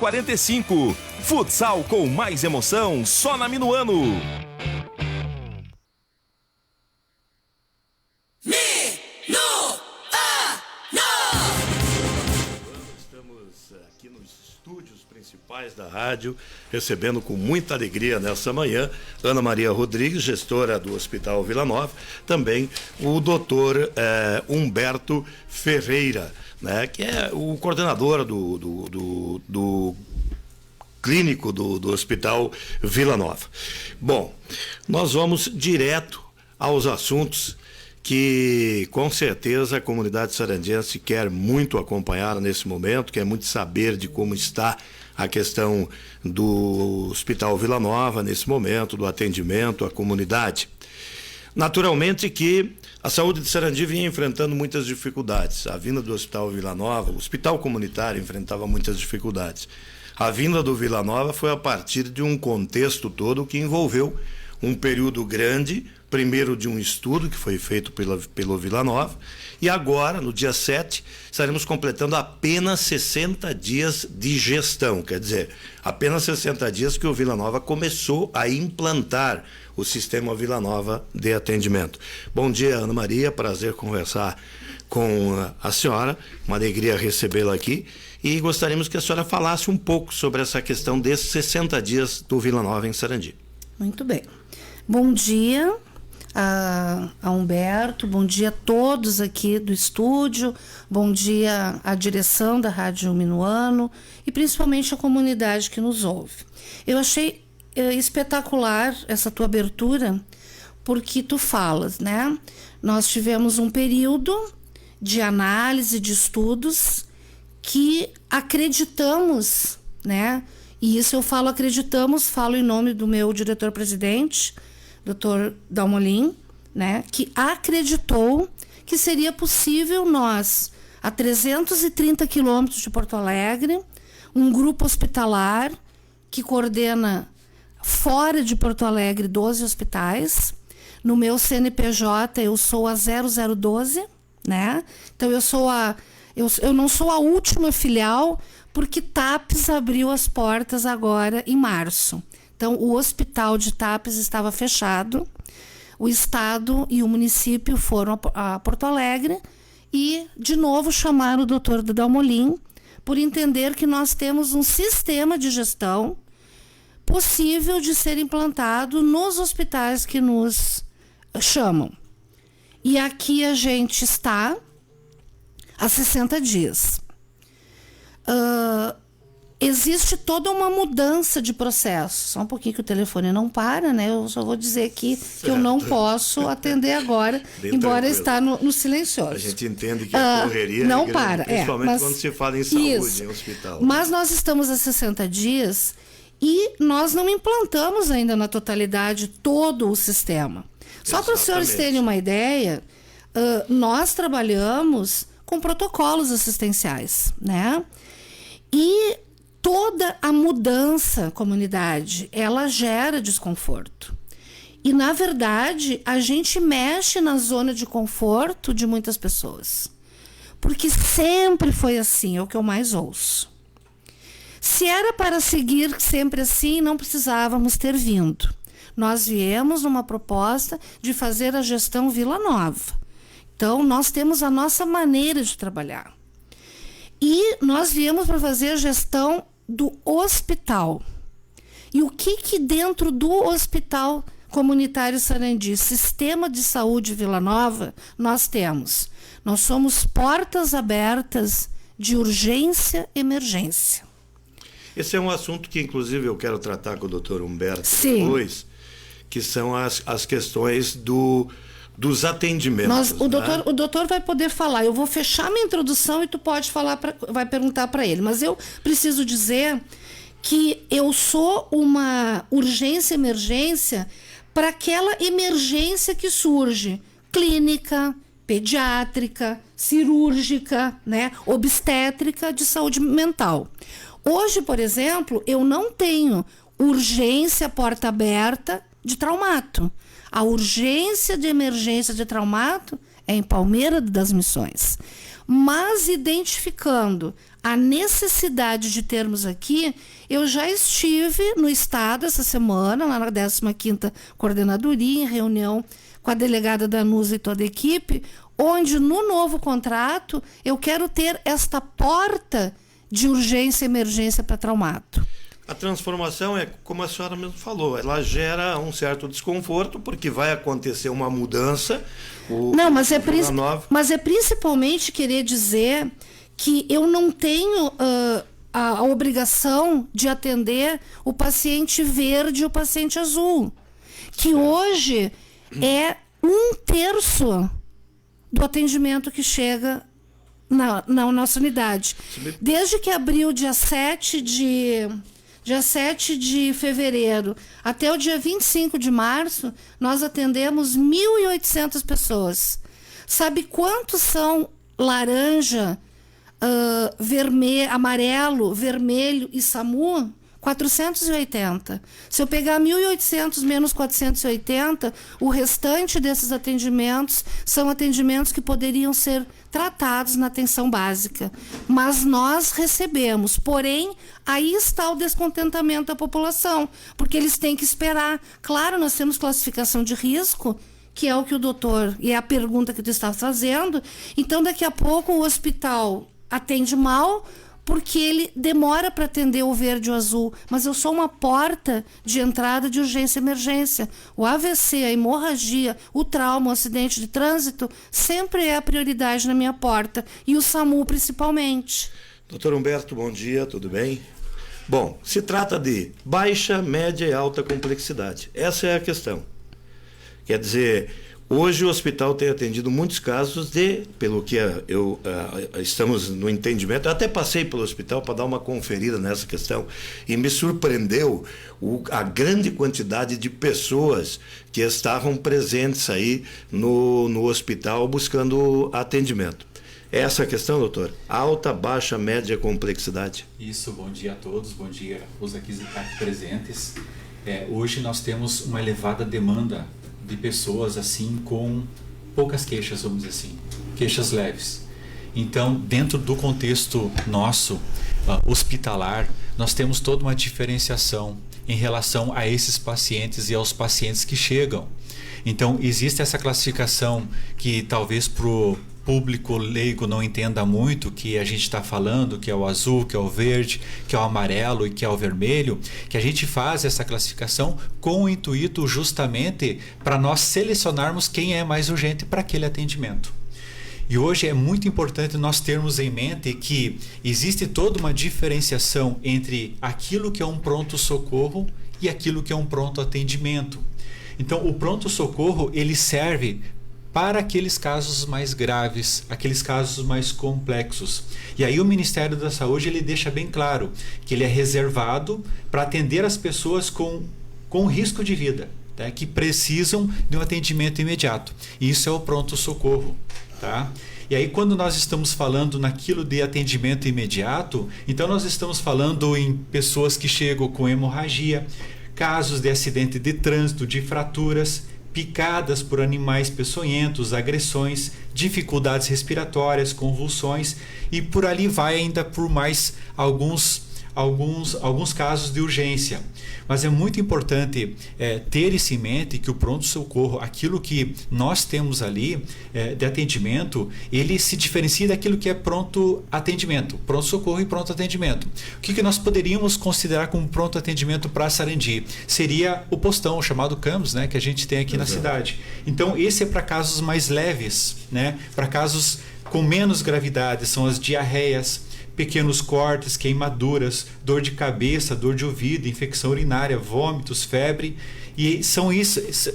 11:45. Futsal com mais emoção só na Minuano. Da rádio, recebendo com muita alegria nessa manhã Ana Maria Rodrigues, gestora do Hospital Vila Nova, também o doutor Humberto Ferreira, né, que é o coordenador do clínico do Hospital Vila Nova. Bom, nós vamos direto aos assuntos que com certeza a comunidade sarandiense quer muito acompanhar nesse momento, quer muito saber de como está a questão do Hospital Vila Nova nesse momento, do atendimento à comunidade. Naturalmente que a saúde de Sarandi vinha enfrentando muitas dificuldades. A vinda do Hospital Vila Nova, o hospital comunitário enfrentava muitas dificuldades. A vinda do Vila Nova foi a partir de um contexto todo que envolveu um período grande, primeiro de um estudo que foi feito pelo Vila Nova, e agora, no dia 7, estaremos completando apenas 60 dias de gestão, quer dizer, apenas 60 dias que o Vila Nova começou a implantar o sistema Vila Nova de atendimento. Bom dia, Ana Maria, prazer conversar com a senhora, uma alegria recebê-la aqui, e gostaríamos que a senhora falasse um pouco sobre essa questão desses 60 dias do Vila Nova em Sarandi. Muito bem. Bom dia a Humberto, bom dia a todos aqui do estúdio, bom dia à direção da Rádio Minuano e principalmente a comunidade que nos ouve. Eu achei espetacular essa tua abertura, porque tu falas, né? Nós tivemos um período de análise, de estudos, que acreditamos, né? E isso eu falo acreditamos, falo em nome do meu diretor-presidente, Dr. Dalmolin, né, que acreditou que seria possível nós, a 330 quilômetros de Porto Alegre, um grupo hospitalar que coordena fora de Porto Alegre 12 hospitais. No meu CNPJ eu sou a 0012, né? Então eu não sou a última filial, porque TAPES abriu as portas agora em março. Então, o hospital de TAPES estava fechado, o Estado e o município foram a Porto Alegre e, de novo, chamaram o doutor Dalmolin por entender que nós temos um sistema de gestão possível de ser implantado nos hospitais que nos chamam. E aqui a gente está há 60 dias. Existe toda uma mudança de processo. Só um pouquinho que o telefone não para, né? Eu só vou dizer aqui que eu não posso atender agora, embora está no silencioso. A gente entende que a correria não é grande, para, principalmente quando se fala em saúde, em hospital. Mas nós estamos há 60 dias e nós não implantamos ainda na totalidade todo o sistema. Só para os senhores terem uma ideia, nós trabalhamos com protocolos assistenciais, né? E toda a mudança, comunidade, ela gera desconforto. E, na verdade, a gente mexe na zona de conforto de muitas pessoas. Porque sempre foi assim, é o que eu mais ouço. Se era para seguir sempre assim, não precisávamos ter vindo. Nós viemos numa proposta de fazer a gestão Vila Nova. Então, nós temos a nossa maneira de trabalhar. E nós viemos para fazer a gestão do hospital. E o que dentro do Hospital Comunitário Sarandi, Sistema de Saúde Vila Nova, nós temos? Nós somos portas abertas de urgência e emergência. Esse é um assunto que, inclusive, eu quero tratar com o doutor Humberto depois, que são as questões dos atendimentos. O doutor vai poder falar. Eu vou fechar minha introdução e tu pode falar, vai perguntar para ele. Mas eu preciso dizer que eu sou uma urgência emergência para aquela emergência que surge, clínica, pediátrica, cirúrgica, né, obstétrica, de saúde mental. Hoje, por exemplo, eu não tenho urgência porta aberta de traumato. A urgência de emergência de traumato é em Palmeira das Missões. mas identificando a necessidade de termos aqui, eu já estive no Estado essa semana, lá na 15ª Coordenadoria, em reunião com a delegada Danusa e toda a equipe, onde no novo contrato eu quero ter esta porta de urgência e emergência para traumato. A transformação é, como a senhora mesmo falou, ela gera um certo desconforto, porque vai acontecer uma mudança. Mas é principalmente querer dizer que eu não tenho a obrigação de atender o paciente verde e o paciente azul, que hoje é 1/3 do atendimento que chega na nossa unidade. Desde que abriu dia 7 de fevereiro até o dia 25 de março, nós atendemos 1.800 pessoas. Sabe quantos são laranja, amarelo, vermelho e SAMU? 480. Se eu pegar 1.800 menos 480, o restante desses atendimentos são atendimentos que poderiam ser tratados na atenção básica. Mas nós recebemos. Porém, aí está o descontentamento da população, porque eles têm que esperar. Claro, nós temos classificação de risco, que é o que o doutor, e é a pergunta que tu estava fazendo. Então, daqui a pouco, o hospital atende mal, porque ele demora para atender o verde e o azul, mas eu sou uma porta de entrada de urgência e emergência. O AVC, a hemorragia, o trauma, o acidente de trânsito, sempre é a prioridade na minha porta, e o SAMU principalmente. Doutor Humberto, bom dia, tudo bem? Bom, se trata de baixa, média e alta complexidade. Essa é a questão. Quer dizer, hoje o hospital tem atendido muitos casos pelo que estamos no entendimento, eu até passei pelo hospital para dar uma conferida nessa questão e me surpreendeu a grande quantidade de pessoas que estavam presentes aí no hospital buscando atendimento. Essa é a questão, doutor? Alta, baixa, média complexidade. Isso, bom dia a todos, bom dia aos aqui presentes. Hoje nós temos uma elevada demanda de pessoas assim com poucas queixas, vamos dizer assim, queixas leves. Então, dentro do contexto nosso hospitalar, nós temos toda uma diferenciação em relação a esses pacientes e aos pacientes que chegam. Então, existe essa classificação que talvez para o público leigo não entenda muito, que a gente está falando, que é o azul, que é o verde, que é o amarelo e que é o vermelho, que a gente faz essa classificação com o intuito justamente para nós selecionarmos quem é mais urgente para aquele atendimento. E hoje é muito importante nós termos em mente que existe toda uma diferenciação entre aquilo que é um pronto-socorro e aquilo que é um pronto-atendimento. Então, o pronto-socorro, ele serve para aqueles casos mais graves, aqueles casos mais complexos. E aí o Ministério da Saúde ele deixa bem claro que ele é reservado para atender as pessoas com risco de vida, tá? Que precisam de um atendimento imediato. E isso é o pronto-socorro. Tá? E aí quando nós estamos falando naquilo de atendimento imediato, então nós estamos falando em pessoas que chegam com hemorragia, casos de acidente de trânsito, de fraturas, picadas por animais peçonhentos, agressões, dificuldades respiratórias, convulsões e por ali vai ainda por mais alguns casos de urgência. Mas é muito importante ter isso em mente que o pronto-socorro, aquilo que nós temos ali de atendimento, ele se diferencia daquilo que é pronto-atendimento, pronto-socorro e pronto-atendimento. O que nós poderíamos considerar como pronto-atendimento para Sarandi? Seria o postão, o chamado CAMS, né, que a gente tem aqui na cidade. Então, esse é para casos mais leves, né, para casos com menos gravidade, são as diarreias, pequenos cortes, queimaduras, dor de cabeça, dor de ouvido, infecção urinária, vômitos, febre. E são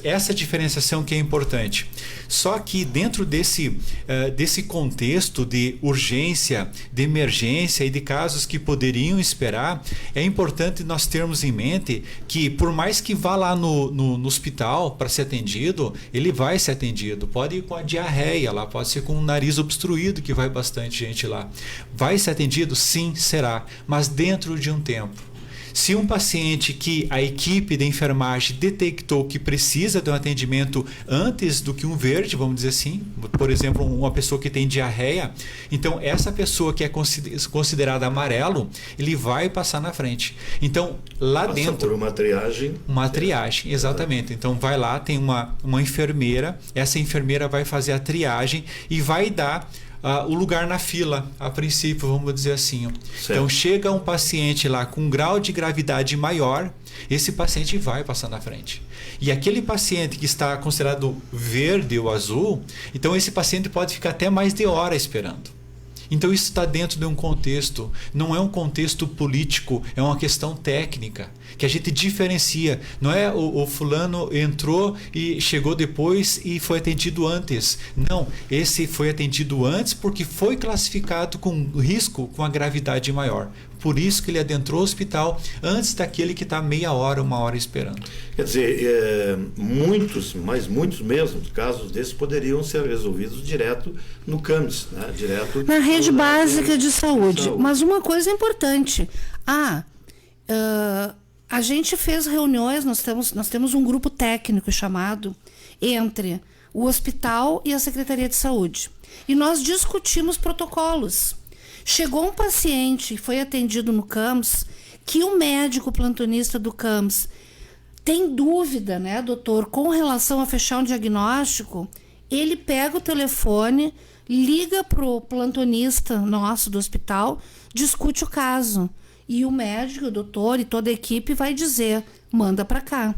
essa diferenciação que é importante. Só que dentro desse contexto de urgência, de emergência e de casos que poderiam esperar, é importante nós termos em mente que por mais que vá lá no hospital para ser atendido, ele vai ser atendido. Pode ir com a diarreia lá, pode ser com o nariz obstruído, que vai bastante gente lá. Vai ser atendido? Sim, será, mas dentro de um tempo. Se um paciente que a equipe da enfermagem detectou que precisa de um atendimento antes do que um verde, vamos dizer assim, por exemplo, uma pessoa que tem diarreia, então essa pessoa que é considerada amarelo, ele vai passar na frente. Então, lá Passa dentro... por uma triagem. Uma triagem, exatamente. Então, vai lá, tem uma enfermeira, essa enfermeira vai fazer a triagem e vai dar o lugar na fila, a princípio, vamos dizer assim. Certo. Então, chega um paciente lá com um grau de gravidade maior, esse paciente vai passar na frente. E aquele paciente que está considerado verde ou azul, então esse paciente pode ficar até mais de hora esperando. Então isso está dentro de um contexto, não é um contexto político, é uma questão técnica, que a gente diferencia. Não é o fulano entrou e chegou depois e foi atendido antes. Não, esse foi atendido antes porque foi classificado com risco, com a gravidade maior. Por isso que ele adentrou o hospital antes daquele que está meia hora, uma hora esperando. Quer dizer, muitos, mas muitos mesmo, casos desses poderiam ser resolvidos direto no CAMS, né? Direto na rede básica de saúde. Mas uma coisa importante, a gente fez reuniões, nós temos um grupo técnico chamado entre o hospital e a Secretaria de Saúde. E nós discutimos protocolos. Chegou um paciente, foi atendido no CAMS, que o médico plantonista do CAMS tem dúvida, né, doutor, com relação a fechar um diagnóstico, ele pega o telefone, liga pro plantonista nosso do hospital, discute o caso. E o médico, o doutor e toda a equipe vai dizer, manda para cá.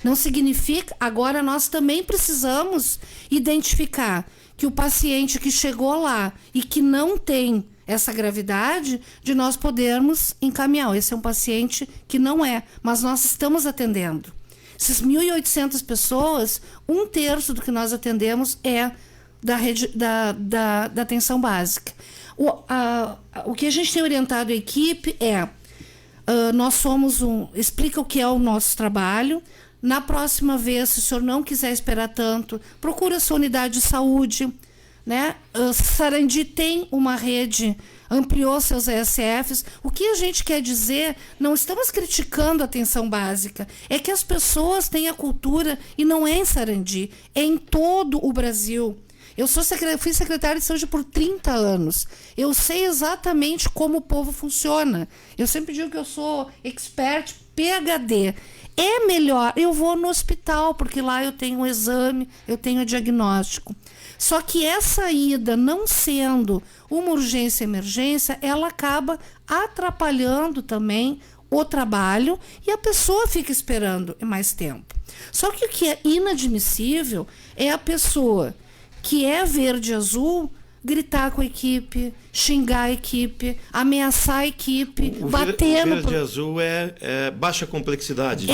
Não significa, agora nós também precisamos identificar que o paciente que chegou lá e que não tem essa gravidade, de nós podermos encaminhar. Esse é um paciente que não é, mas nós estamos atendendo. Essas 1.800 pessoas, 1/3 do que nós atendemos é da rede da atenção básica. O que a gente tem orientado a equipe é, nós somos explica o que é o nosso trabalho. Na próxima vez, se o senhor não quiser esperar tanto, procura a sua unidade de saúde, né? Sarandi tem uma rede, ampliou seus ESFs. O que a gente quer dizer, não estamos criticando a atenção básica, é que as pessoas têm a cultura, e não é em Sarandi, é em todo o Brasil. Eu fui secretária de saúde por 30 anos. Eu sei exatamente como o povo funciona. Eu sempre digo que eu sou expert PhD. É melhor, eu vou no hospital, porque lá eu tenho um exame, eu tenho um diagnóstico. Só que essa ida, não sendo uma urgência-emergência, ela acaba atrapalhando também o trabalho e a pessoa fica esperando mais tempo. Só que o que é inadmissível é a pessoa que é verde e azul gritar com a equipe, xingar a equipe, ameaçar a equipe, bater no... O verde e azul é baixa complexidade.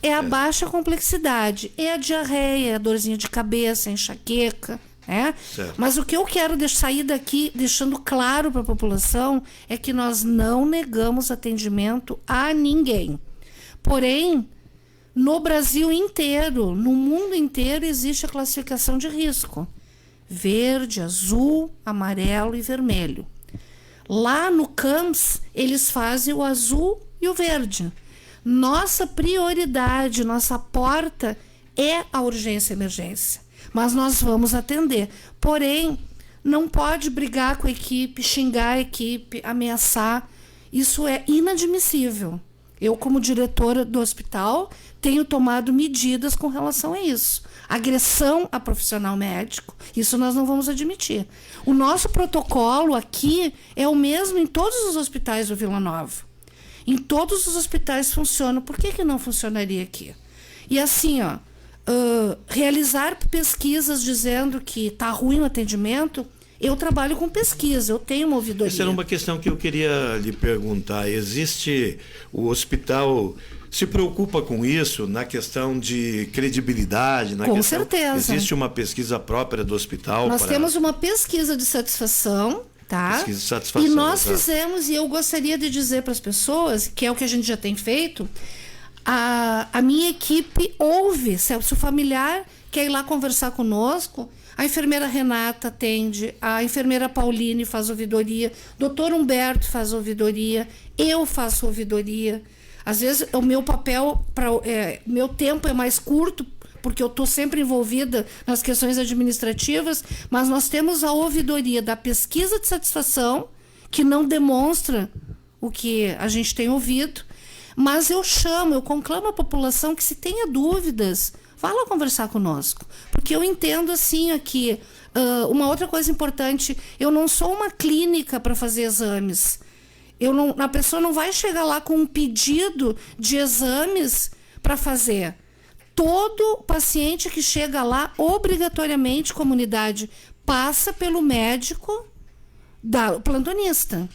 É a baixa complexidade. É a diarreia, é a dorzinha de cabeça, a enxaqueca. Mas o que eu quero sair daqui deixando claro para a população é que nós não negamos atendimento a ninguém. Porém, no Brasil inteiro, no mundo inteiro, existe a classificação de risco. Verde, azul, amarelo e vermelho. Lá no CAMS, eles fazem o azul e o verde. Nossa prioridade, nossa porta é a urgência e emergência. Mas nós vamos atender. Porém, não pode brigar com a equipe, xingar a equipe, ameaçar. Isso é inadmissível. Eu, como diretora do hospital, tenho tomado medidas com relação a isso. Agressão a profissional médico, isso nós não vamos admitir. O nosso protocolo aqui é o mesmo em todos os hospitais do Vila Nova. Em todos os hospitais funciona. Por que não funcionaria aqui? E assim, realizar pesquisas dizendo que está ruim o atendimento, eu trabalho com pesquisa, eu tenho uma ouvidoria. Essa era uma questão que eu queria lhe perguntar. Existe, o hospital se preocupa com isso na questão de credibilidade? Com certeza. Existe uma pesquisa própria do hospital? Nós temos uma pesquisa de satisfação, tá? Pesquisa de satisfação. E nós fizemos, e eu gostaria de dizer para as pessoas, que é o que a gente já tem feito, a minha equipe ouve, se o familiar quer ir lá conversar conosco, A enfermeira Renata atende, a enfermeira Pauline faz ouvidoria, doutor Humberto faz ouvidoria, eu faço ouvidoria. Às vezes o meu papel, meu tempo é mais curto, porque eu estou sempre envolvida nas questões administrativas, mas nós temos a ouvidoria da pesquisa de satisfação, que não demonstra o que a gente tem ouvido, mas eu conclamo a população que, se tenha dúvidas, vá lá conversar conosco. Porque eu entendo assim aqui, uma outra coisa importante, eu não sou uma clínica para fazer exames. A pessoa não vai chegar lá com um pedido de exames para fazer. Todo paciente que chega lá, obrigatoriamente, comunidade, passa pelo médico plantonista.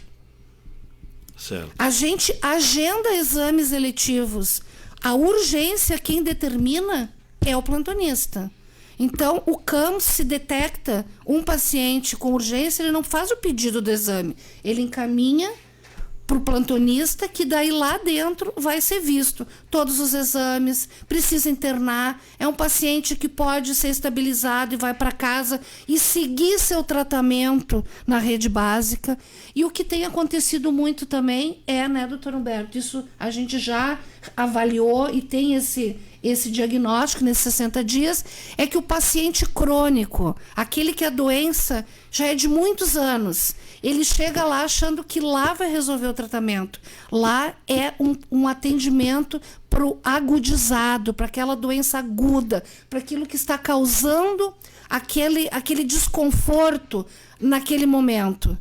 Certo. A gente agenda exames eletivos. A urgência, quem determina é o plantonista. Então, o CAMS, se detecta um paciente com urgência, ele não faz o pedido do exame. Ele encaminha para o plantonista, que daí lá dentro vai ser visto todos os exames, precisa internar, é um paciente que pode ser estabilizado e vai para casa e seguir seu tratamento na rede básica. E o que tem acontecido muito também né, doutor Humberto, isso a gente já avaliou e tem esse diagnóstico nesses 60 dias, é que o paciente crônico, aquele que a doença já é de muitos anos, ele chega lá achando que lá vai resolver o tratamento. Lá é um atendimento para o agudizado, para aquela doença aguda, para aquilo que está causando aquele desconforto naquele momento.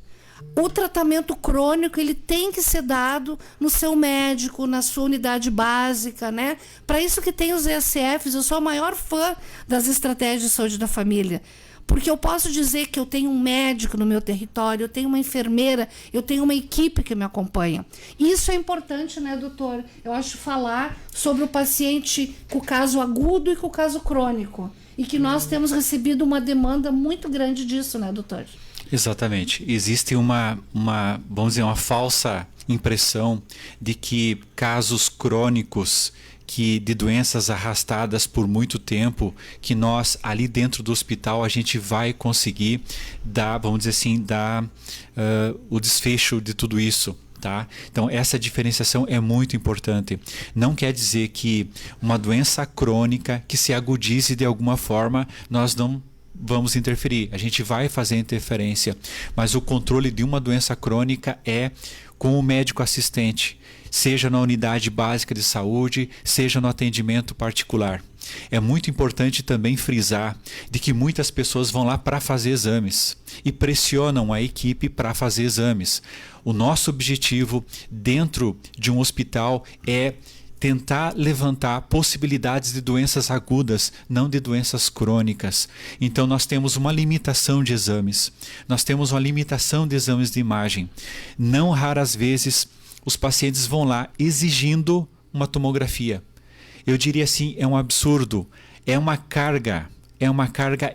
O tratamento crônico, ele tem que ser dado no seu médico, na sua unidade básica, né? Para isso que tem os ESFs, eu sou a maior fã das estratégias de saúde da família. Porque eu posso dizer que eu tenho um médico no meu território, eu tenho uma enfermeira, eu tenho uma equipe que me acompanha. Isso é importante, né, doutor? Eu acho falar sobre o paciente com o caso agudo e com o caso crônico. E que nós temos recebido uma demanda muito grande disso, né, doutor? Exatamente. Existe vamos dizer, uma falsa impressão de que casos crônicos de doenças arrastadas por muito tempo, que nós ali dentro do hospital a gente vai conseguir dar o desfecho de tudo isso. Tá? Então essa diferenciação é muito importante. Não quer dizer que uma doença crônica que se agudize de alguma forma, nós não vamos interferir. A gente vai fazer interferência, mas o controle de uma doença crônica é com o médico assistente, seja na unidade básica de saúde, seja no atendimento particular. É muito importante também frisar de que muitas pessoas vão lá para fazer exames e pressionam a equipe para fazer exames. O nosso objetivo dentro de um hospital é tentar levantar possibilidades de doenças agudas, não de doenças crônicas. Então nós temos uma limitação de exames, nós temos uma limitação de exames de imagem. Não raras vezes os pacientes vão lá exigindo uma tomografia. Eu diria assim, é um absurdo, é uma carga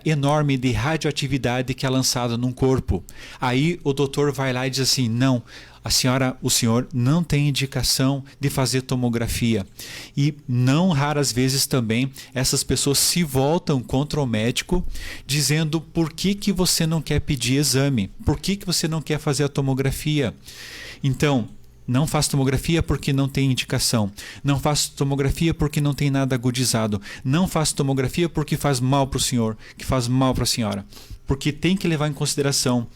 enorme de radioatividade que é lançada num corpo. Aí o doutor vai lá e diz assim, não, o senhor não tem indicação de fazer tomografia. E não raras vezes também essas pessoas se voltam contra o médico dizendo por que você não quer pedir exame, por que você não quer fazer a tomografia. Então, não faço tomografia porque não tem indicação. Não faço tomografia porque não tem nada agudizado. Não faço tomografia porque faz mal para o senhor, que faz mal para a senhora. Porque tem que levar em consideração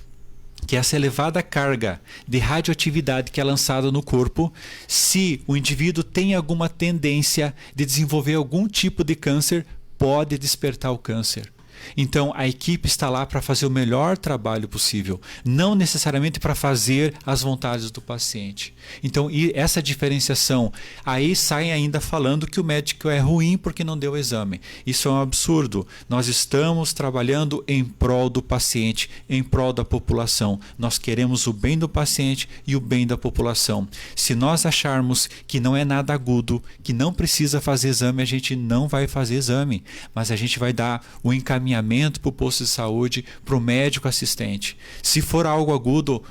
que essa elevada carga de radioatividade que é lançada no corpo, se o indivíduo tem alguma tendência de desenvolver algum tipo de câncer, pode despertar o câncer. Então a equipe está lá para fazer o melhor trabalho possível, não necessariamente para fazer as vontades do paciente. Então essa diferenciação, aí sai ainda falando que o médico é ruim porque não deu o exame. Isso é um absurdo. Nós estamos trabalhando em prol do paciente, em prol da população. Nós queremos o bem do paciente e o bem da população. Se nós acharmos que não é nada agudo, que não precisa fazer exame, a gente não vai fazer exame, mas a gente vai dar o encaminhamento encaminhamento para o posto de saúde, para o médico assistente. Se for algo agudo,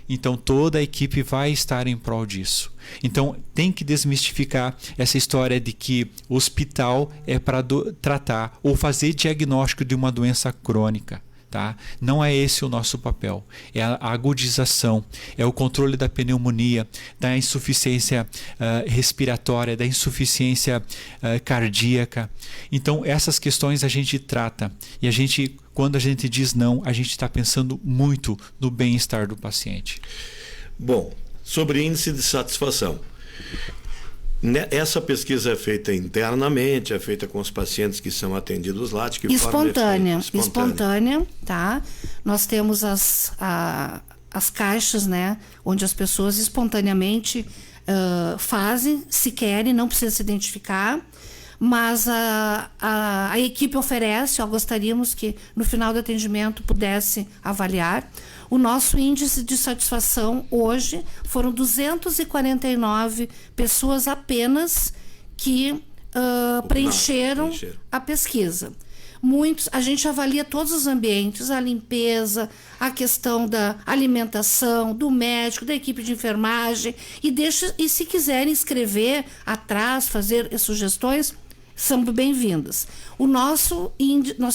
então toda a equipe vai estar em prol disso. Então tem que desmistificar essa história de que o hospital é para tratar ou fazer diagnóstico de uma doença crônica. Tá? Não é esse o nosso papel. É a agudização, é o controle da pneumonia, da insuficiência respiratória, da insuficiência cardíaca. Então essas questões a gente trata, e quando a gente diz não, a gente está pensando muito no bem-estar do paciente. Bom, sobre índice de satisfação. Essa pesquisa é feita internamente, é feita com os pacientes que são atendidos lá. De que espontânea, tá? Nós temos as caixas, né, onde as pessoas espontaneamente fazem, se querem, não precisa se identificar, mas a equipe oferece, gostaríamos que no final do atendimento pudesse avaliar. O nosso índice de satisfação hoje foram 249 pessoas apenas que preencheram a pesquisa. A gente avalia todos os ambientes, a limpeza, a questão da alimentação, do médico, da equipe de enfermagem, e se quiserem escrever atrás, fazer sugestões, são bem-vindas. Nós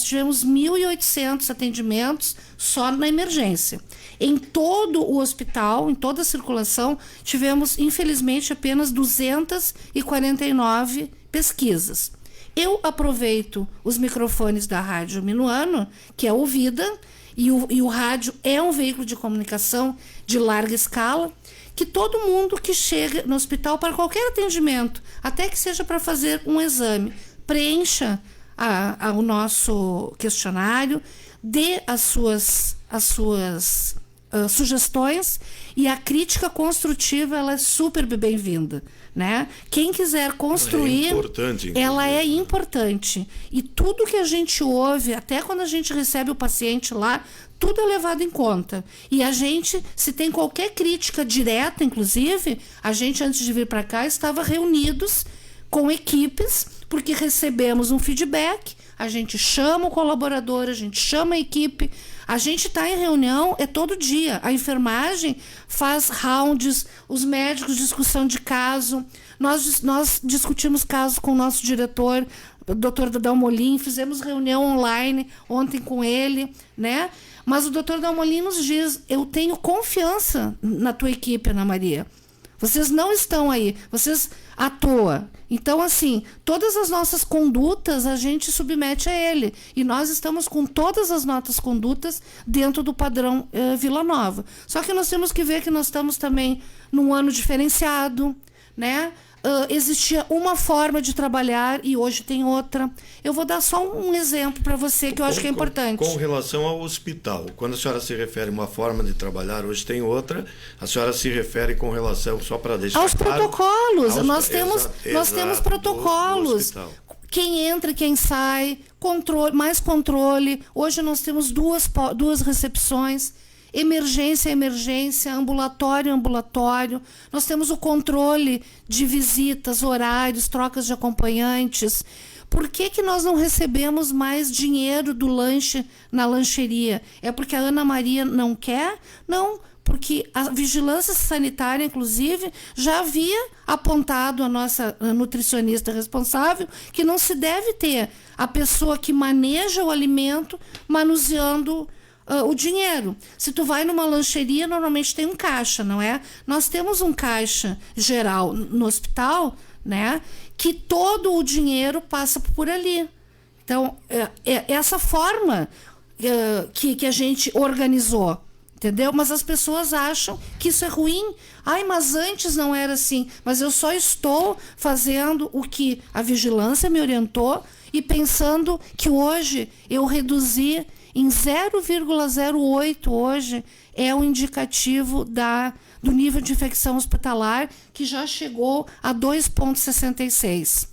tivemos 1.800 atendimentos só na emergência. Em todo o hospital, em toda a circulação, tivemos, infelizmente, apenas 249 pesquisas. Eu aproveito os microfones da Rádio Minuano, que é ouvida, e o rádio é um veículo de comunicação de larga escala, que todo mundo que chega no hospital para qualquer atendimento, até que seja para fazer um exame, preencha o nosso questionário, dê as suas sugestões, e a crítica construtiva ela é super bem-vinda, né? Quem quiser construir, ela é importante. E tudo que a gente ouve, até quando a gente recebe o paciente lá, tudo é levado em conta. E a gente, se tem qualquer crítica direta, inclusive, a gente, antes de vir para cá, estava reunidos com equipes, porque recebemos um feedback, a gente chama o colaborador, a gente chama a equipe, a gente está em reunião todo dia. A enfermagem faz rounds, os médicos discussão de caso, nós discutimos casos com o nosso diretor, o Dr. Dalmolin, fizemos reunião online ontem com ele, né? Mas o Dr. Dalmolin nos diz: eu tenho confiança na tua equipe, Ana Maria. Vocês não estão aí, vocês à toa. Então, assim, todas as nossas condutas a gente submete a ele. E nós estamos com todas as nossas condutas dentro do padrão Vila Nova. Só que nós temos que ver que nós estamos também num ano diferenciado, né? Existia uma forma de trabalhar e hoje tem outra. Eu vou dar só um exemplo para você que eu acho que é importante. Com relação ao hospital, quando a senhora se refere a uma forma de trabalhar, hoje tem outra, a senhora se refere com relação, só para deixar aos claro, protocolos. Nós temos protocolos. Quem entra e quem sai, mais controle. Hoje nós temos duas recepções. Emergência, ambulatório. Nós temos o controle de visitas, horários, trocas de acompanhantes. Por que nós não recebemos mais dinheiro do lanche na lancheria? É porque a Ana Maria não quer? Não, porque a vigilância sanitária, inclusive, já havia apontado a nossa nutricionista responsável que não se deve ter a pessoa que maneja o alimento manuseando o dinheiro. Se tu vai numa lancheria, normalmente tem um caixa, não é? Nós temos um caixa geral no hospital, né? Que todo o dinheiro passa por ali. Então, é essa forma que a gente organizou, entendeu? Mas as pessoas acham que isso é ruim. Mas antes não era assim. Mas eu só estou fazendo o que a vigilância me orientou e pensando que hoje eu reduzi em 0,08 hoje é um indicativo do nível de infecção hospitalar, que já chegou a 2,66.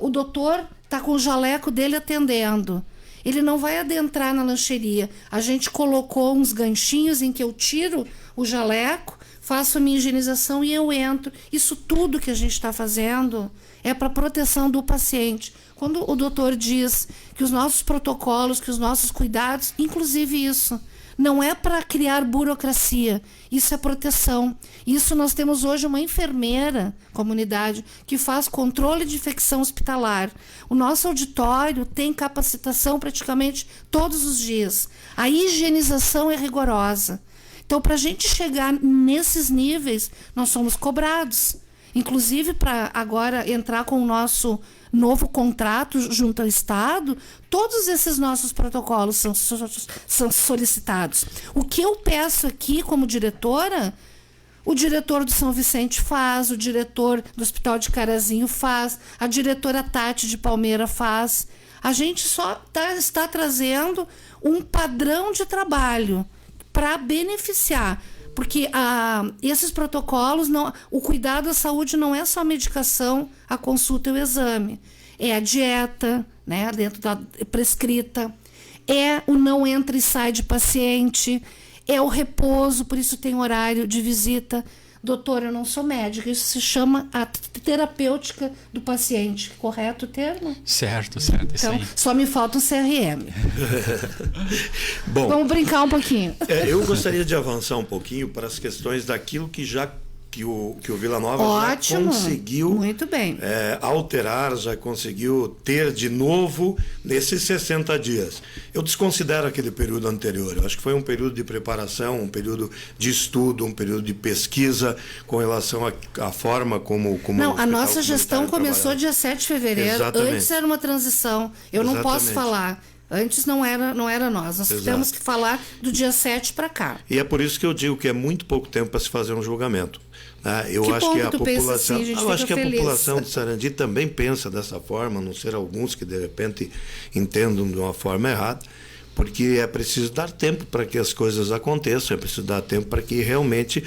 O doutor está com o jaleco dele atendendo. Ele não vai adentrar na lancheria. A gente colocou uns ganchinhos em que eu tiro o jaleco, faço a minha higienização e eu entro. Isso tudo que a gente está fazendo é para proteção do paciente. Quando o doutor diz que os nossos protocolos, que os nossos cuidados, inclusive isso, não é para criar burocracia, isso é proteção. Isso nós temos hoje uma enfermeira, comunidade, que faz controle de infecção hospitalar. O nosso auditório tem capacitação praticamente todos os dias. A higienização é rigorosa. Então, para a gente chegar nesses níveis, nós somos cobrados. Inclusive, para agora entrar com o nosso novo contrato junto ao Estado, todos esses nossos protocolos são solicitados. O que eu peço aqui como diretora, o diretor do São Vicente faz, o diretor do Hospital de Carazinho faz, a diretora Tati de Palmeira faz. A gente só está trazendo um padrão de trabalho para beneficiar. Porque esses protocolos, o cuidado da saúde não é só a medicação, a consulta e o exame. É a dieta, né, dentro da prescrita, é o não entra e sai de paciente, é o repouso, por isso tem horário de visita. Doutora, eu não sou médica, isso se chama a terapêutica do paciente, correto o termo? Certo, então, isso aí. Só me falta um CRM. Bom, vamos brincar um pouquinho. Eu gostaria de avançar um pouquinho para as questões daquilo que o Vila Nova Ótimo, já conseguiu muito bem. Alterar, já conseguiu ter de novo nesses 60 dias. Eu desconsidero aquele período anterior. Eu acho que foi um período de preparação, um período de estudo, um período de pesquisa com relação à forma como não, a nossa gestão começou dia 7 de fevereiro. Exatamente. Antes era uma transição. Eu não posso falar. Antes não era nós. Nós temos que falar do dia 7 para cá. E é por isso que eu digo que é muito pouco tempo para se fazer um julgamento. Eu que acho que a população, assim, eu acho que a população de Sarandi também pensa dessa forma, a não ser alguns que de repente entendam de uma forma errada, porque é preciso dar tempo para que as coisas aconteçam, é preciso dar tempo para que realmente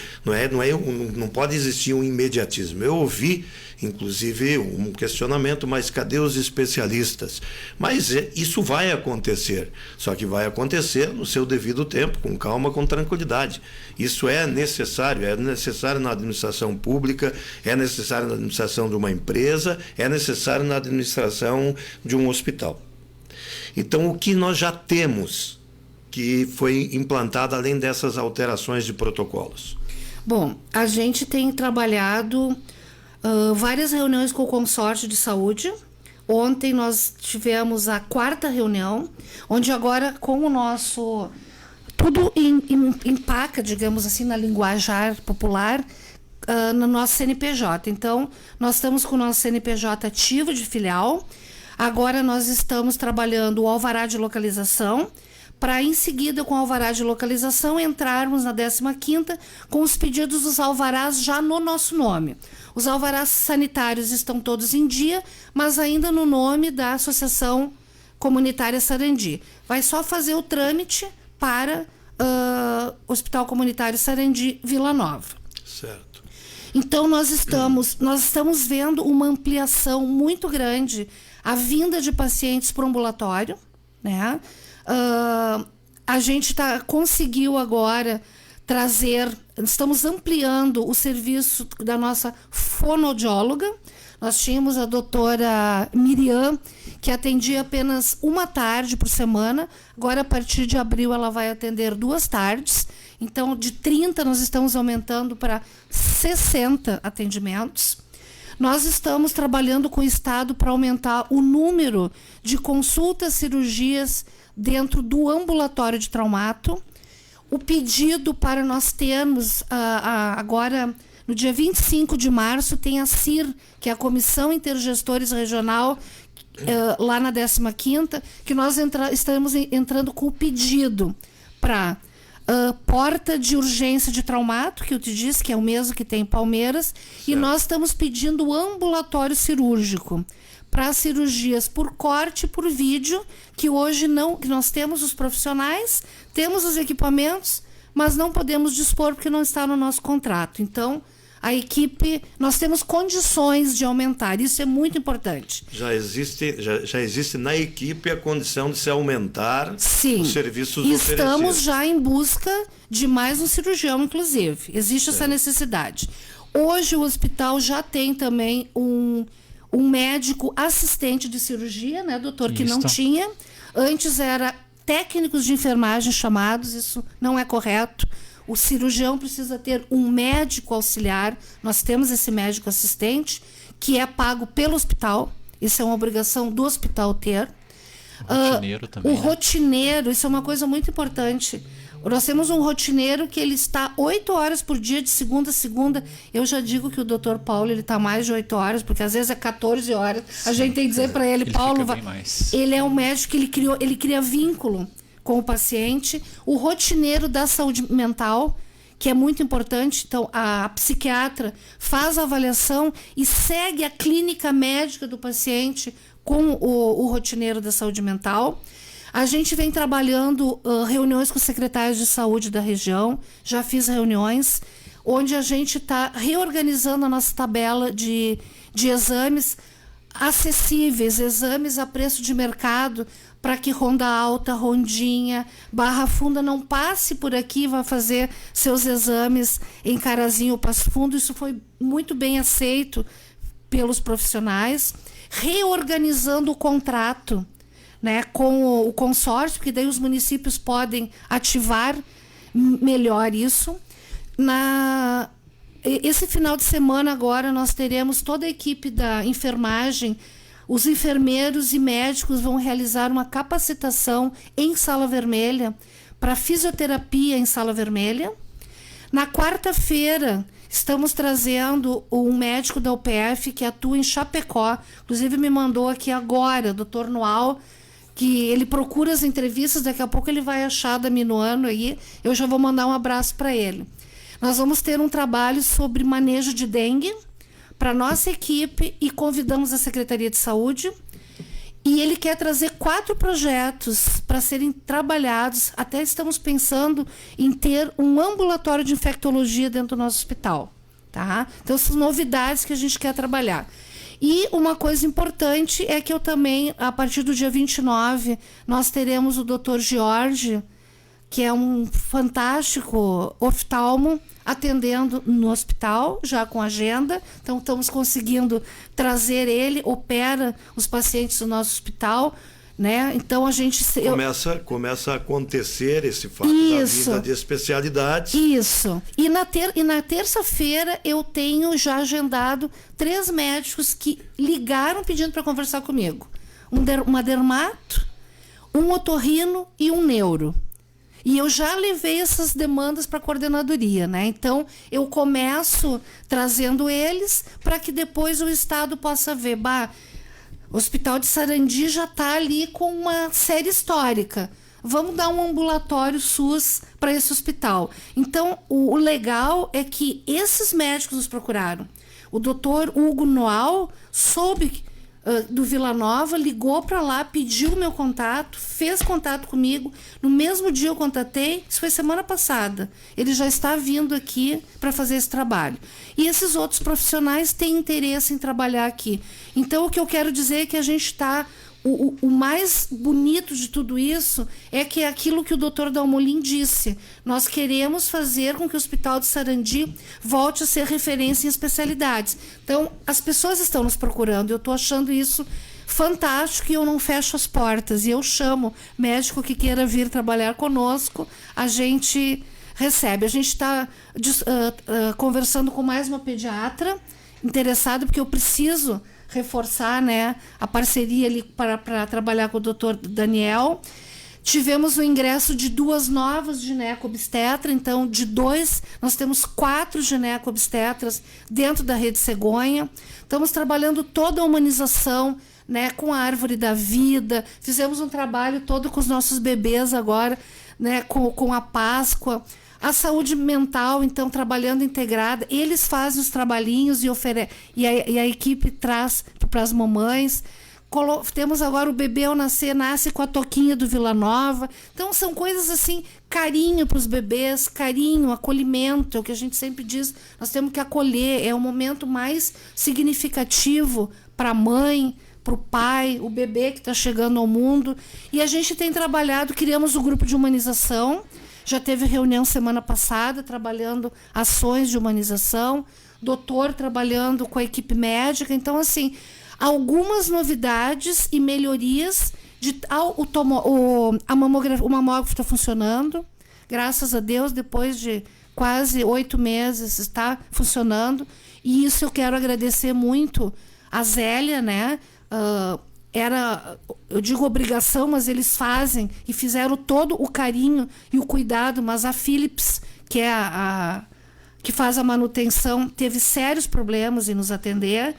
não pode existir um imediatismo. Eu ouvi inclusive um questionamento, mas cadê os especialistas? Mas isso vai acontecer, só que vai acontecer no seu devido tempo, com calma, com tranquilidade. Isso é necessário na administração pública, é necessário na administração de uma empresa, é necessário na administração de um hospital. Então, o que nós já temos que foi implantado além dessas alterações de protocolos? Bom, a gente tem trabalhado várias reuniões com o consórcio de saúde. Ontem nós tivemos a 4ª reunião, onde agora com o nosso... Tudo empaca, digamos assim, na linguajar popular, no nosso CNPJ. Então, nós estamos com o nosso CNPJ ativo de filial. Agora nós estamos trabalhando o alvará de localização, para em seguida, com o alvará de localização, entrarmos na 15ª com os pedidos dos alvarás já no nosso nome. Os alvarás sanitários estão todos em dia, mas ainda no nome da Associação Comunitária Sarandi. Vai só fazer o trâmite para Hospital Comunitário Sarandi Vila Nova. Certo. Então, nós estamos vendo uma ampliação muito grande, a vinda de pacientes para o ambulatório, né? A gente conseguiu agora estamos ampliando o serviço da nossa fonoaudióloga. Nós tínhamos a doutora Miriam, que atendia apenas uma tarde por semana. Agora, a partir de abril, ela vai atender 2 tardes. Então, de 30 nós estamos aumentando para 60 atendimentos. Nós estamos trabalhando com o Estado para aumentar o número de consultas, cirurgias dentro do ambulatório de traumato. O pedido para nós termos, agora, no dia 25 de março, tem a CIR, que é a Comissão Intergestores Regional, lá na 15ª, que nós estamos entrando com o pedido para porta de urgência de traumato, que eu te disse que é o mesmo que tem em Palmeiras, certo. E nós estamos pedindo ambulatório cirúrgico para cirurgias por corte e por vídeo, que hoje que nós temos os profissionais, temos os equipamentos, mas não podemos dispor porque não está no nosso contrato. Então, a equipe, nós temos condições de aumentar, isso é muito importante. Já existe na equipe a condição de se aumentar Sim, os serviços estamos oferecidos. já em busca de mais um cirurgião, inclusive. Existe essa necessidade. Hoje o hospital já tem também um médico assistente de cirurgia, né, doutor, que não tinha. Antes era técnicos de enfermagem chamados, isso não é correto. O cirurgião precisa ter um médico auxiliar. Nós temos esse médico assistente, que é pago pelo hospital. Isso é uma obrigação do hospital ter. O rotineiro também. O rotineiro, isso é uma coisa muito importante. Nós temos um rotineiro que ele está 8 horas por dia, de segunda a segunda. Eu já digo que o Dr. Paulo ele está mais de 8 horas, porque às vezes é 14 horas. Sim, a gente tem que dizer para ele, Paulo, ele é um médico que ele cria vínculo com o paciente. O rotineiro da saúde mental, que é muito importante. Então, a psiquiatra faz a avaliação e segue a clínica médica do paciente com o rotineiro da saúde mental. A gente vem trabalhando reuniões com os secretários de saúde da região, já fiz reuniões, onde a gente está reorganizando a nossa tabela de exames acessíveis, exames a preço de mercado, para que Ronda Alta, Rondinha, Barra Funda não passe por aqui e vá fazer seus exames em Carazinho ou Passo Fundo. Isso foi muito bem aceito pelos profissionais. Reorganizando o contrato, né, com o consórcio, porque daí os municípios podem ativar melhor isso. Esse final de semana agora nós teremos toda a equipe da enfermagem, os enfermeiros e médicos vão realizar uma capacitação em Sala Vermelha para fisioterapia em Sala Vermelha. Na quarta-feira estamos trazendo um médico da UPF que atua em Chapecó, inclusive me mandou aqui agora, o Dr. Noal, que ele procura as entrevistas, daqui a pouco ele vai achar da Minuano aí, eu já vou mandar um abraço para ele. Nós vamos ter um trabalho sobre manejo de dengue para nossa equipe e convidamos a Secretaria de Saúde. E ele quer trazer 4 projetos para serem trabalhados. Até estamos pensando em ter um ambulatório de infectologia dentro do nosso hospital. Tá? Então, são novidades que a gente quer trabalhar. E uma coisa importante é que eu também, a partir do dia 29, nós teremos o Dr. Jorge, que é um fantástico oftalmo, atendendo no hospital, já com agenda. Então, estamos conseguindo trazer ele, opera os pacientes do nosso hospital, né? Então, a gente... Começa a acontecer esse fato da vida de especialidades. Isso. E na terça-feira, eu tenho já agendado 3 médicos que ligaram pedindo para conversar comigo. Uma dermato, um otorrino e um neuro. E eu já levei essas demandas para a coordenadoria, né? Então, eu começo trazendo eles para que depois o Estado possa ver. O Hospital de Sarandi já está ali com uma série histórica. Vamos dar um ambulatório SUS para esse hospital. Então, o legal é que esses médicos nos procuraram. O doutor Hugo Noal soube do Vila Nova, ligou para lá, pediu o meu contato, fez contato comigo. No mesmo dia eu contatei, isso foi semana passada. Ele já está vindo aqui para fazer esse trabalho. E esses outros profissionais têm interesse em trabalhar aqui. Então, o que eu quero dizer é que a gente está... O mais bonito de tudo isso é que é aquilo que o Dr. Dalmolin disse. Nós queremos fazer com que o Hospital de Sarandi volte a ser referência em especialidades. Então, as pessoas estão nos procurando. Eu estou achando isso fantástico e eu não fecho as portas. E eu chamo médico que queira vir trabalhar conosco. A gente recebe. A gente está conversando com mais uma pediatra interessada, porque eu preciso reforçar, né, a parceria ali para trabalhar com o Dr. Daniel. Tivemos o ingresso de 2 novas gineco-obstetra, então de 2 nós temos 4 gineco-obstetras dentro da Rede Cegonha. Estamos trabalhando toda a humanização, né, com a árvore da vida. Fizemos um trabalho todo com os nossos bebês agora, né, com a Páscoa. A saúde mental, então, trabalhando integrada, eles fazem os trabalhinhos e a equipe traz para as mamães. Temos agora o bebê ao nascer, nasce com a toquinha do Vila Nova. Então são coisas assim, carinho para os bebês, carinho, acolhimento, é o que a gente sempre diz, nós temos que acolher, é o momento mais significativo para a mãe, para o pai, o bebê que está chegando ao mundo. E a gente tem trabalhado, criamos o grupo de humanização, já teve reunião semana passada, trabalhando ações de humanização, doutor trabalhando com a equipe médica. Então, assim, algumas novidades e melhorias. O mamógrafo está funcionando, graças a Deus, depois de quase 8 meses está funcionando. E isso eu quero agradecer muito a Zélia, né? Eu digo obrigação, mas eles fazem e fizeram todo o carinho e o cuidado, mas a Philips, que é que faz a manutenção, teve sérios problemas em nos atender,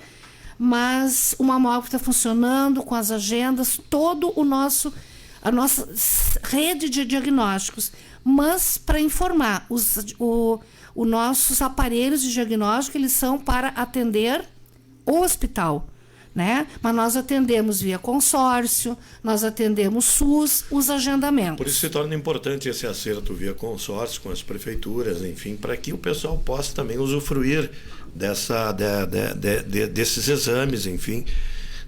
mas o mamógrafo está funcionando com as agendas, a nossa rede de diagnósticos. Mas, para informar, os nossos aparelhos de diagnóstico, eles são para atender o hospital, né? Mas nós atendemos via consórcio, nós atendemos SUS, os agendamentos. Por isso se torna importante esse acerto via consórcio com as prefeituras, enfim, para que o pessoal possa também usufruir desses exames, enfim,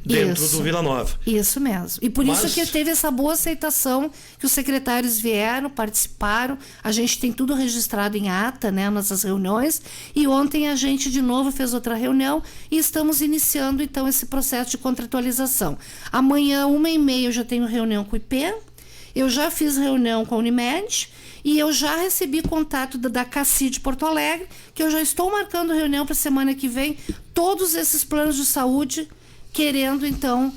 dentro do Vila Nova. Isso mesmo. E por isso que teve essa boa aceitação, que os secretários vieram, participaram. A gente tem tudo registrado em ata, né, nossas reuniões. E ontem a gente de novo fez outra reunião e estamos iniciando então esse processo de contratualização. Amanhã, 1h30, eu já tenho reunião com o IP. Eu já fiz reunião com a Unimed e eu já recebi contato da CACI de Porto Alegre, que eu já estou marcando reunião para a semana que vem. Todos esses planos de saúde querendo, então,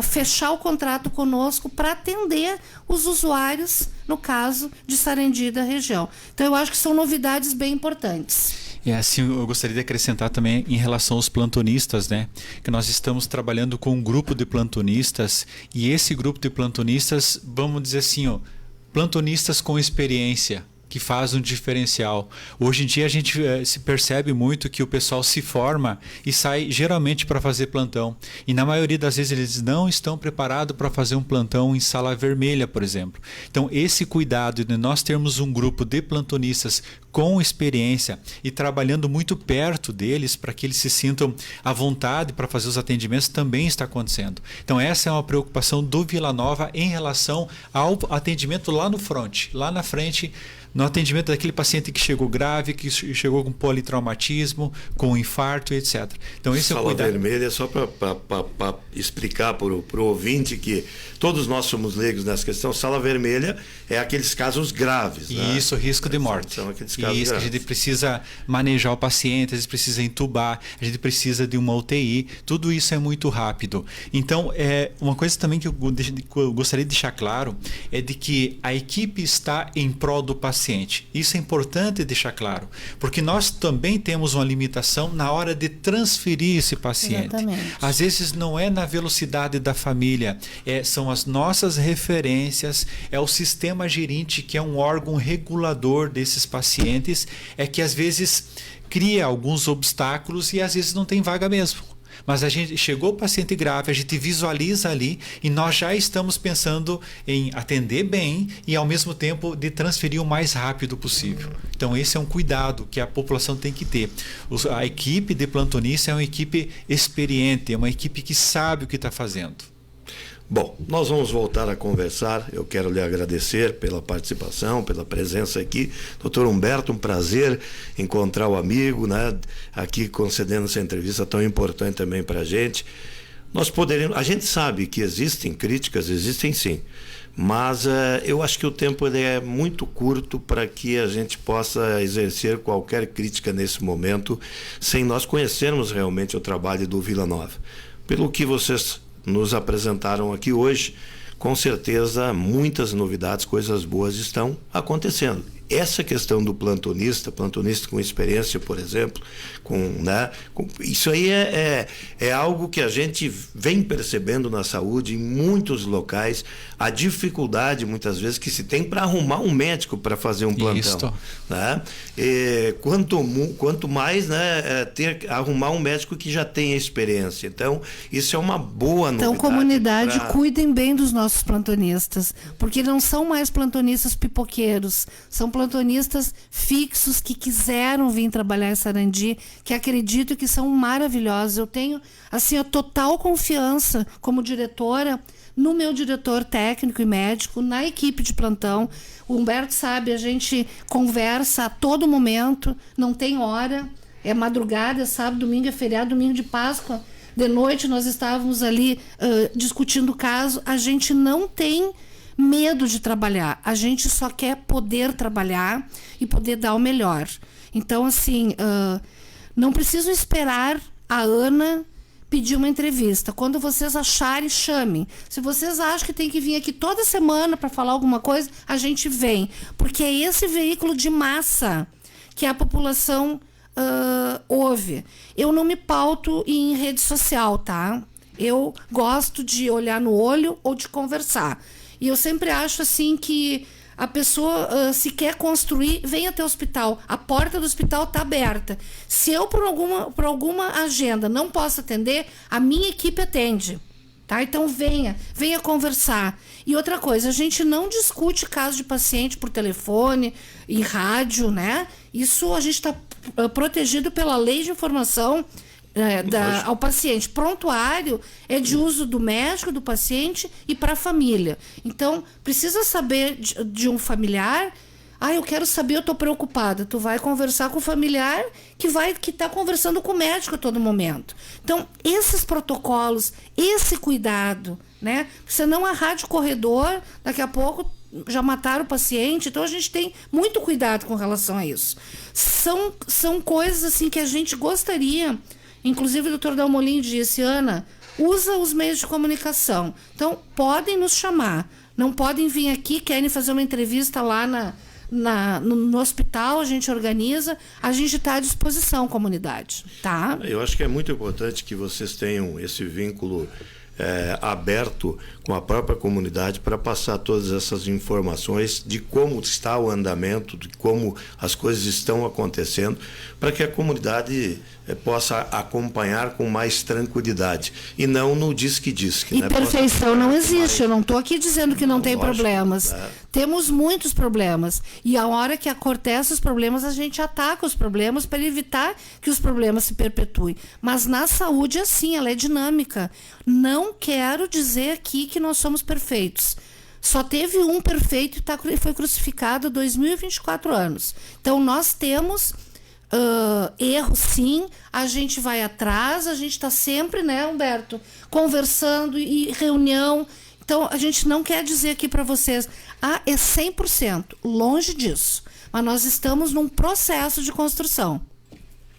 fechar o contrato conosco para atender os usuários, no caso de Sarandi e da região. Então, eu acho que são novidades bem importantes. Assim, eu gostaria de acrescentar também em relação aos plantonistas, né? Que nós estamos trabalhando com um grupo de plantonistas e esse grupo de plantonistas, vamos dizer assim, plantonistas com experiência, que faz um diferencial. Hoje em dia a gente se percebe muito que o pessoal se forma e sai geralmente para fazer plantão. E na maioria das vezes eles não estão preparados para fazer um plantão em sala vermelha, por exemplo. Então esse cuidado de nós termos um grupo de plantonistas com experiência e trabalhando muito perto deles para que eles se sintam à vontade para fazer os atendimentos também está acontecendo. Então essa é uma preocupação do Vila Nova em relação ao atendimento lá no front, lá na frente, no atendimento daquele paciente que chegou grave, que chegou com politraumatismo, com infarto, etc. Então esse Sala é o cuidado. vermelha, só para explicar para o ouvinte que todos nós somos leigos nessa questão, sala vermelha é aqueles casos graves. Isso, né? risco de morte. São aqueles casos isso, graves. que a gente precisa manejar o paciente, a gente precisa entubar, a gente precisa de uma UTI, tudo isso é muito rápido. Então, uma coisa também que eu gostaria de deixar claro é de que a equipe está em prol do paciente. Isso é importante deixar claro, porque nós também temos uma limitação na hora de transferir esse paciente. Exatamente. Às vezes não é na velocidade da família, são as nossas referências, é o sistema gerente, que é um órgão regulador desses pacientes, que às vezes cria alguns obstáculos e às vezes não tem vaga mesmo. Mas a gente chegou o paciente grave, a gente visualiza ali e nós já estamos pensando em atender bem e ao mesmo tempo de transferir o mais rápido possível. Então esse é um cuidado que a população tem que ter. A equipe de plantonista é uma equipe experiente, é uma equipe que sabe o que está fazendo. Bom, nós vamos voltar a conversar. Eu quero lhe agradecer pela participação, pela presença aqui. Doutor Humberto, um prazer encontrar o amigo, né, aqui concedendo essa entrevista tão importante também para a gente. A gente sabe que existem críticas, existem sim, mas eu acho que o tempo ele é muito curto para que a gente possa exercer qualquer crítica nesse momento, sem nós conhecermos realmente o trabalho do Vila Nova. Pelo que vocês nos apresentaram aqui hoje, com certeza muitas novidades, coisas boas estão acontecendo. essa questão do plantonista com experiência, por exemplo, isso aí é algo que a gente vem percebendo na saúde em muitos locais, a dificuldade muitas vezes que se tem para arrumar um médico para fazer um plantão, né? Quanto mais, né, arrumar um médico que já tenha experiência. Então isso é uma boa novidade. Então, comunidade, cuidem bem dos nossos plantonistas, porque não são mais plantonistas pipoqueiros, são plantonistas fixos que quiseram vir trabalhar em Sarandi, que acredito que são maravilhosos. Eu tenho assim a total confiança como diretora no meu diretor técnico e médico, na equipe de plantão. O Humberto sabe, a gente conversa a todo momento, não tem hora, é madrugada, é sábado, domingo, é feriado, domingo de Páscoa. De noite nós estávamos ali discutindo o caso. A gente não tem medo de trabalhar, a gente só quer poder trabalhar e poder dar o melhor. Então, assim, não precisam esperar a Ana pedir uma entrevista. Quando vocês acharem, chamem. Se vocês acham que tem que vir aqui toda semana para falar alguma coisa, a gente vem. Porque é esse veículo de massa que a população ouve. Eu não me pauto em rede social, tá? Eu gosto de olhar no olho ou de conversar. E eu sempre acho assim que a pessoa, se quer construir, vem até o hospital. A porta do hospital está aberta. Se eu, por alguma agenda, não posso atender, a minha equipe atende. Tá? Então venha conversar. E outra coisa, a gente não discute caso de paciente por telefone, em rádio, né? Isso a gente está protegido pela lei de informação ao paciente. Prontuário é de uso do médico, do paciente e para a família. Então, precisa saber de um familiar. Eu quero saber, eu estou preocupada. Tu vai conversar com o familiar que está conversando com o médico a todo momento. Então, esses protocolos, esse cuidado, né? Senão a rádio corredor, daqui a pouco já mataram o paciente. Então a gente tem muito cuidado com relação a isso. São coisas assim que a gente gostaria. Inclusive o doutor Dalmolin disse: Ana, usa os meios de comunicação. Então podem nos chamar. Não podem vir aqui, querem fazer uma entrevista lá no hospital, a gente organiza, a gente está à disposição, comunidade, tá? Eu acho que é muito importante que vocês tenham esse vínculo aberto com a própria comunidade para passar todas essas informações de como está o andamento, de como as coisas estão acontecendo, para que a comunidade possa acompanhar com mais tranquilidade e não no disque-disque. E perfeição não existe, eu não estou aqui dizendo que não tem problemas. Temos muitos problemas e a hora que acontecem os problemas, a gente ataca os problemas para evitar que os problemas se perpetuem. Mas na saúde é assim, ela é dinâmica. Não quero dizer aqui que nós somos perfeitos. Só teve um perfeito e foi crucificado há 2024 anos. Então nós temos erro, sim, a gente vai atrás, a gente está sempre, né, Humberto, conversando e reunião. Então, a gente não quer dizer aqui para vocês, é 100%, longe disso. Mas nós estamos num processo de construção.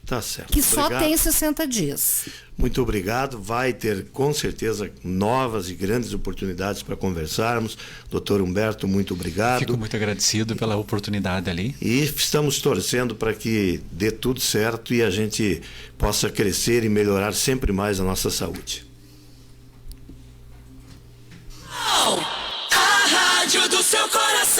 Tá certo. Que só tem 60 dias. Muito obrigado. Vai ter, com certeza, novas e grandes oportunidades para conversarmos. Doutor Humberto, muito obrigado. Fico muito agradecido pela oportunidade ali. E estamos torcendo para que dê tudo certo e a gente possa crescer e melhorar sempre mais a nossa saúde. A rádio do seu coração.